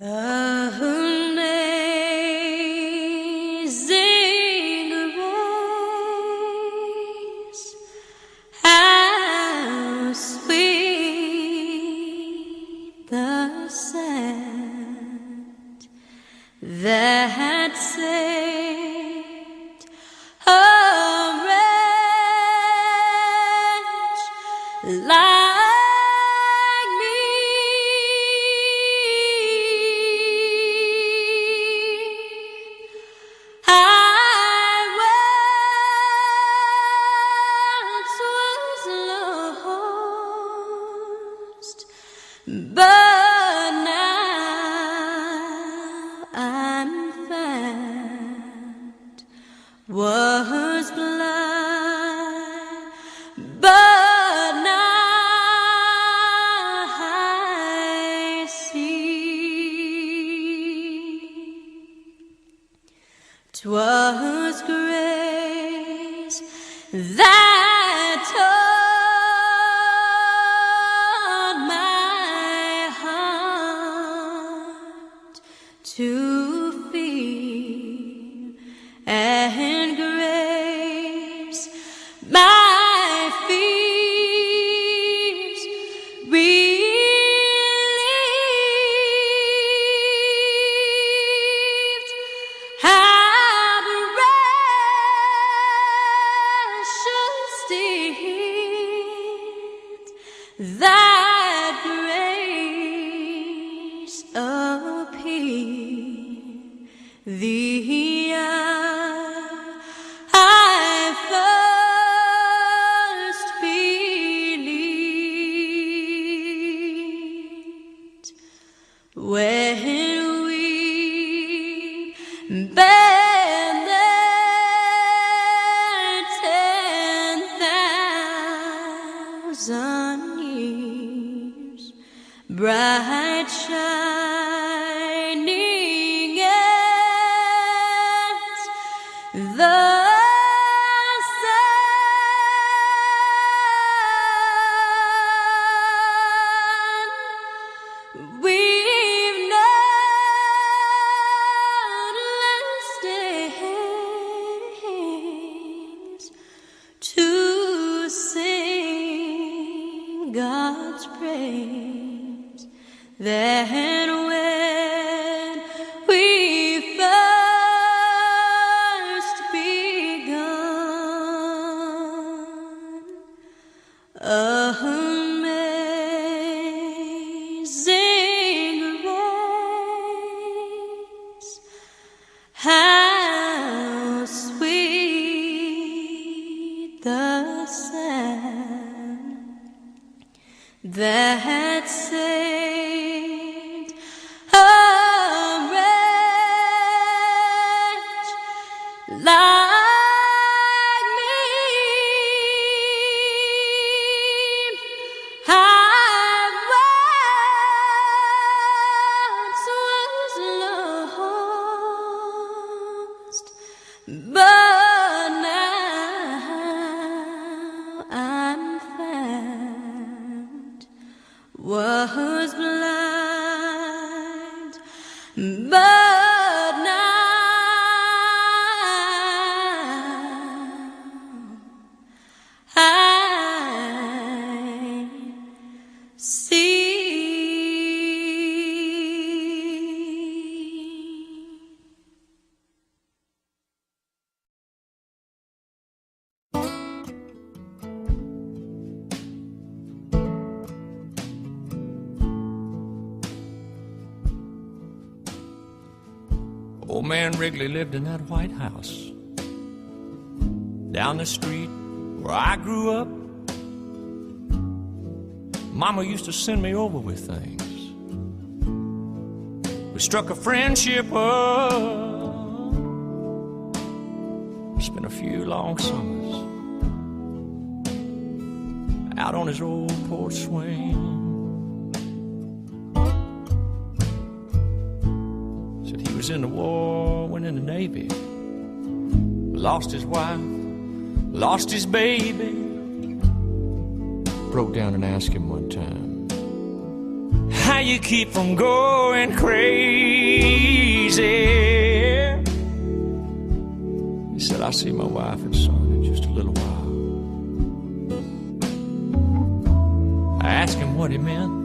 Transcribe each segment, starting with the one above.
Amazing grace, how sweet the sound that saved a wretch like me. I once was lost, but now I'm found. Was blind, but now I see. 'Twas grace that taught my heart to feel, and grace my fears relieved. How precious did that grace appear the hour I first believed, when we bend there 10,000 years, bright shining as the sun. We've numberless days to sing God's praise. Then when we first begun, amazing grace, how sweet the sound that saved a wretch like me. I once was lost, but now I'm found. Was blind, but now I see. Old man Wrigley lived in that white house down the street where I grew up. Mama used to send me over with things. We struck a friendship up, spent a few long summers out on his old porch swing. Said he was in the war, went in the Navy, lost his wife, lost his baby. Broke down and asked him one time, how you keep from going crazy. He said, I'll see my wife and son in just a little while. I asked him what he meant.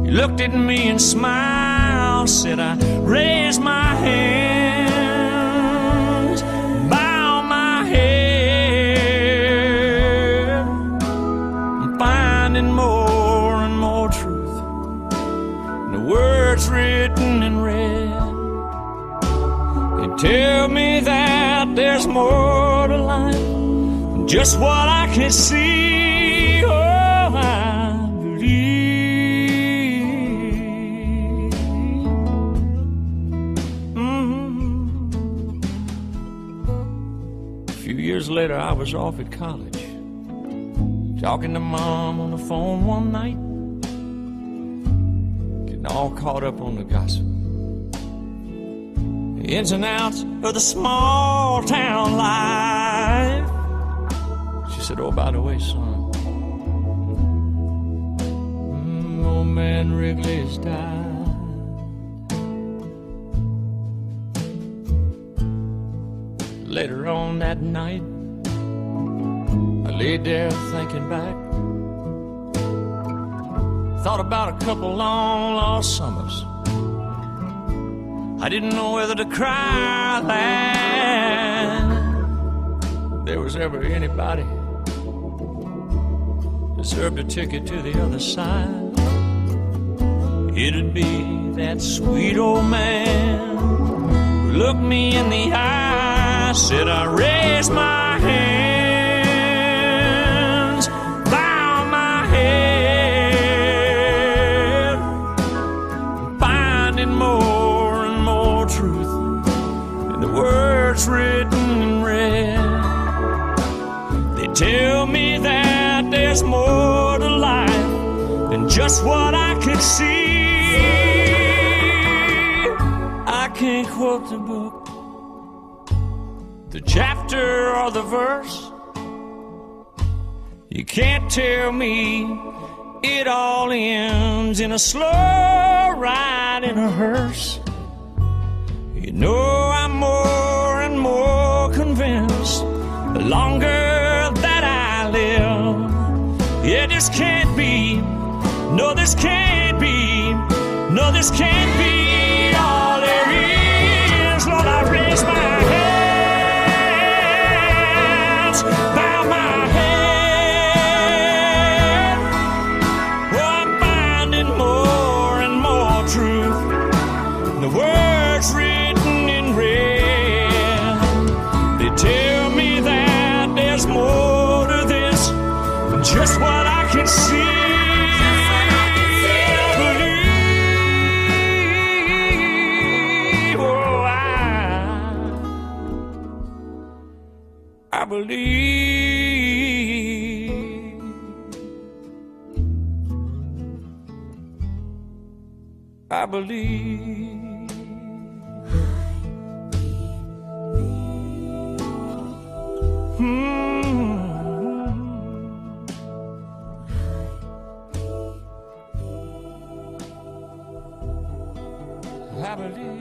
He looked at me and smiled, said, I raised my hands, bow my head. I'm finding more and more truth in the words written in red. They tell me that there's more to life than just what I can see. Oh, I believe. A few years later, I was off at college, talking to Mom on the phone one night, getting all caught up on the gossip, the ins and outs of the small town life. She said, oh, by the way, son, old man Wrigley has died. Later on that night, I laid there thinking back. Thought about a couple long lost summers. I didn't know whether to cry or laugh. If there was ever anybody deserved a ticket to the other side, it'd be that sweet old man who looked me in the eye, said, I raised my hands, bow my head, finding more and more truth in the words written in red. They tell me that there's more to life than just what I could see. I can't quote the book, the chapter or the verse. You can't tell me it all ends in a slow ride in a hearse. You know I'm more and more convinced the longer that I live. Yeah, this can't be, no, this can't be, no, this can't be all there is. Lord, I raise my hands, bow my head. Oh, I'm finding more and more truth in the words written in red. They tell me that there's more to this than just what I can see. I believe. I believe. I believe.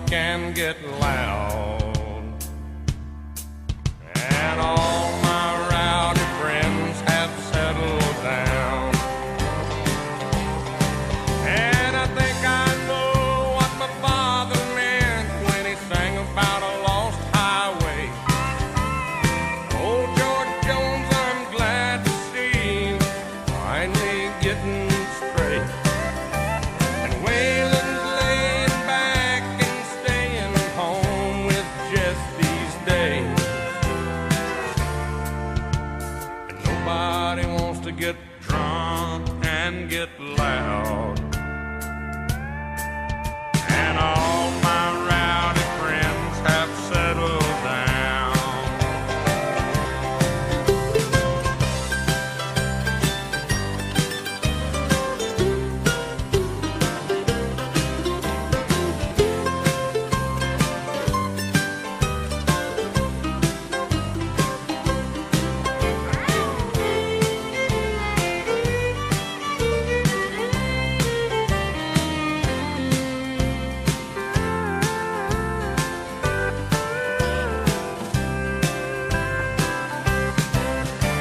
can get loud. And all my rowdy friends have settled down. And I think I know what my father meant when he sang about a lost highway. Old George Jones, I'm glad to see, finally getting straight. And Waylon's laying back and staying home with Jess these days. And nobody wants to get drunk and get loud. And all my rowdy friends have settled down.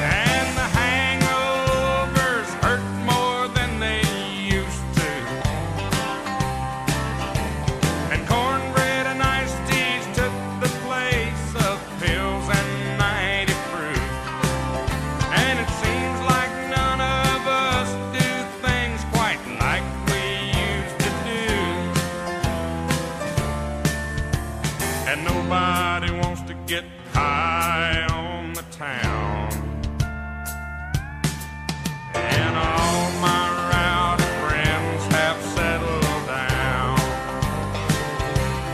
And the hangovers hurt more than they used to. And cornbread and iced teas took the place of pills and 90 proof. And it seems like none of us do things quite like we used to do. And nobody wants to get high on the town. And all my rowdy friends have settled down.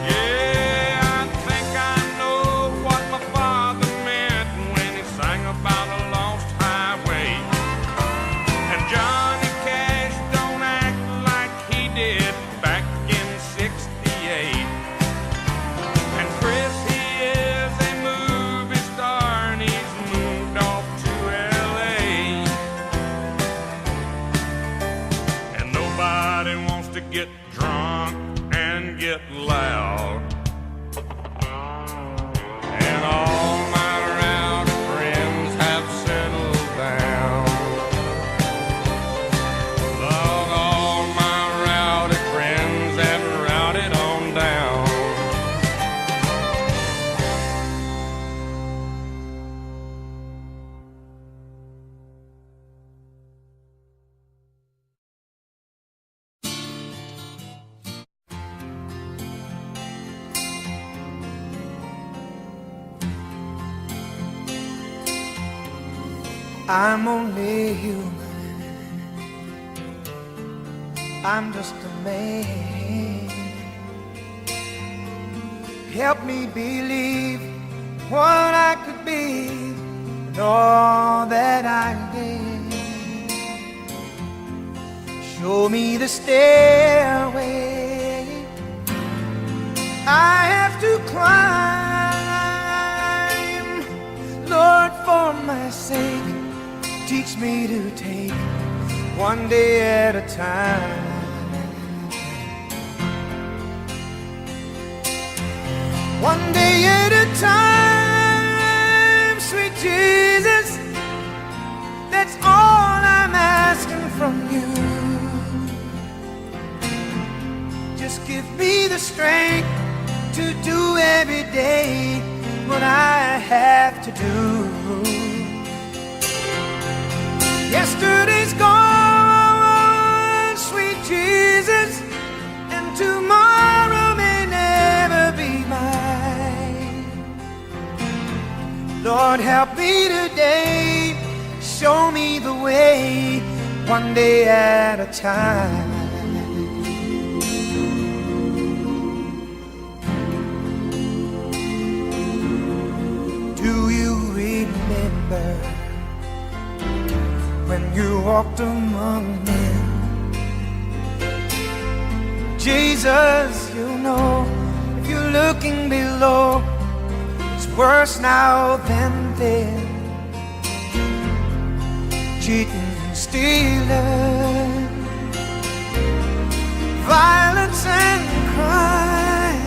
Yeah, I think I know what my father meant when he sang about a lost highway. And Johnny Cash don't act like he did back in '68. And Chris, he is a movie star and he's moved off to LA. And nobody wants to get drunk and get loud. And all my rowdy friends have settled down. Lord, all my rowdy friends have routed on down. I'm only human. I'm just a man. Help me believe what I could be and all that I am. Show me the stairway I have to climb. Lord, for my sake, teach me to take one day at a time. One day at a time, sweet Jesus, that's all I'm asking from you. Just give me the strength to do every day what I have to do. Yesterday's gone, sweet Jesus, and tomorrow may never be mine. Lord, help me today, show me the way, one day at a time. Do you remember when you walked among men? Jesus, you know, if you're looking below, it's worse now than then. Cheating and stealing, violence and crime.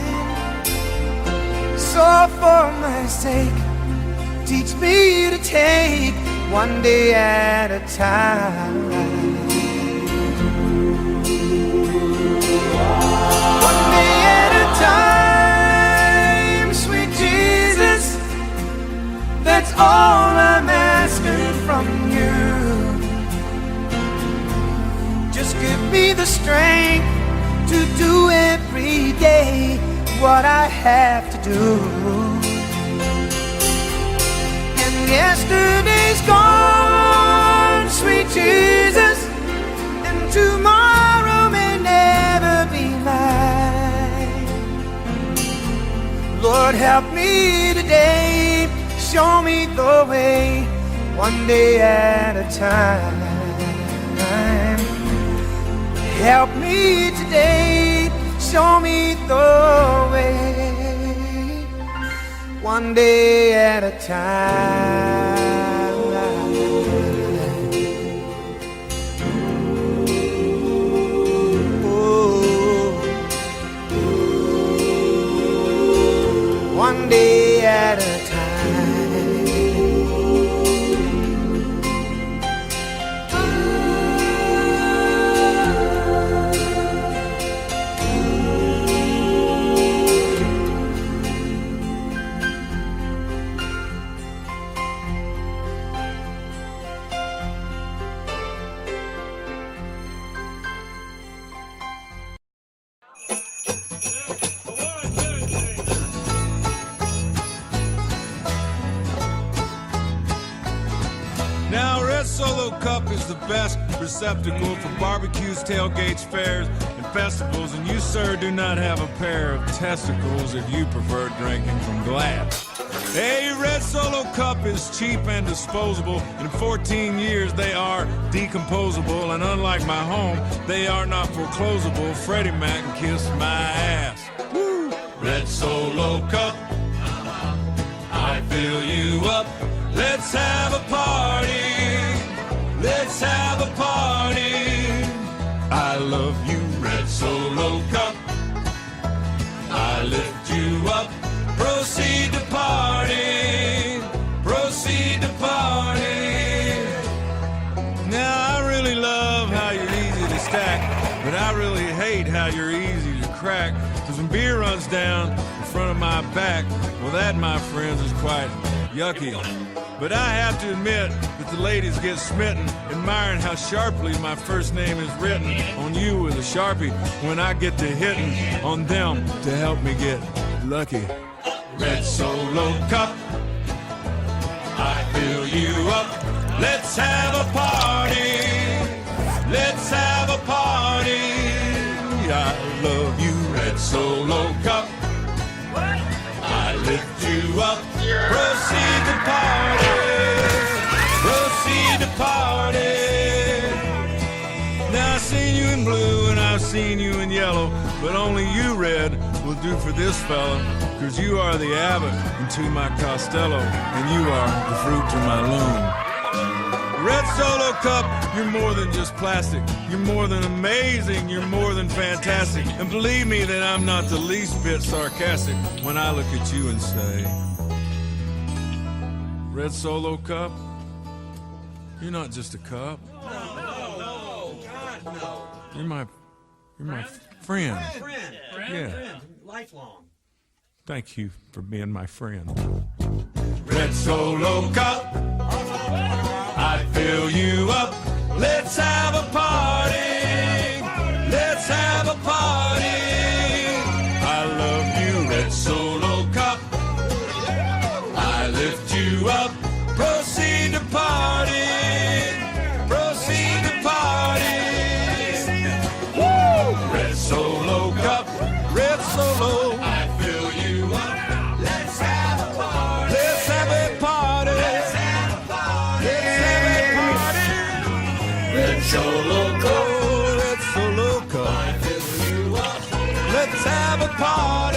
Lord, for my sake, teach me to take one day at a time. One day at a time, sweet Jesus, that's all I'm asking from you. Just give me the strength to do every day what I have to do. And yesterday's gone, sweet Jesus, and tomorrow may never be mine. Lord, help me today, show me the way, one day at a time. Help me today, show me the way, one day at a time. Oh, one day at a time. Now, Red Solo Cup is the best receptacle for barbecues, tailgates, fairs, and festivals, and you, sir, do not have a pair of testicles if you prefer drinking from glass. A Red Solo Cup is cheap and disposable. In 14 years, they are decomposable, and unlike my home, they are not foreclosable. Freddie Mac kissed my ass. Woo! Red Solo Cup, I fill you up. Let's have a party. Let's have a party. I love you, Red Solo Cup. I lift you up. Proceed to party. Proceed to party. Now, I really love how you're easy to stack, but I really hate how you're easy to crack. Because when beer runs down in front of my back, well, that, my friends, is quite yucky. But I have to admit that the ladies get smitten, admiring how sharply my first name is written on you with a Sharpie when I get to hitting on them to help me get lucky. Red Solo Cup, I fill you up. Let's have a party. Let's have a party. I love you, Red Solo Cup. I lift you up. Proceed to party. Proceed to party. Now I've seen you in blue and I've seen you in yellow, but only you, Red, will do for this fella, cause you are the abbot into my Costello, and you are the fruit to my loom. Red Solo Cup, you're more than just plastic. You're more than amazing. You're more than fantastic. And believe me that I'm not the least bit sarcastic when I look at you and say, Red Solo Cup, you're not just a cup. No, God, no. You're my friend. Friend. Yeah. Lifelong. Thank you for being my friend. Red Solo Cup, I fill you up. Let's have a party. Let's have a party. I love you, Red Solo Cup. I lift you up. Proceed to party. Proceed to party. Woo! Red Solo Cup. Red Solo. I fill you up. Let's have a party. Let's have a party. Let's have a party. Let's have a party. Red Solo Cup. Red Solo Cup. I fill you up. Let's have a party.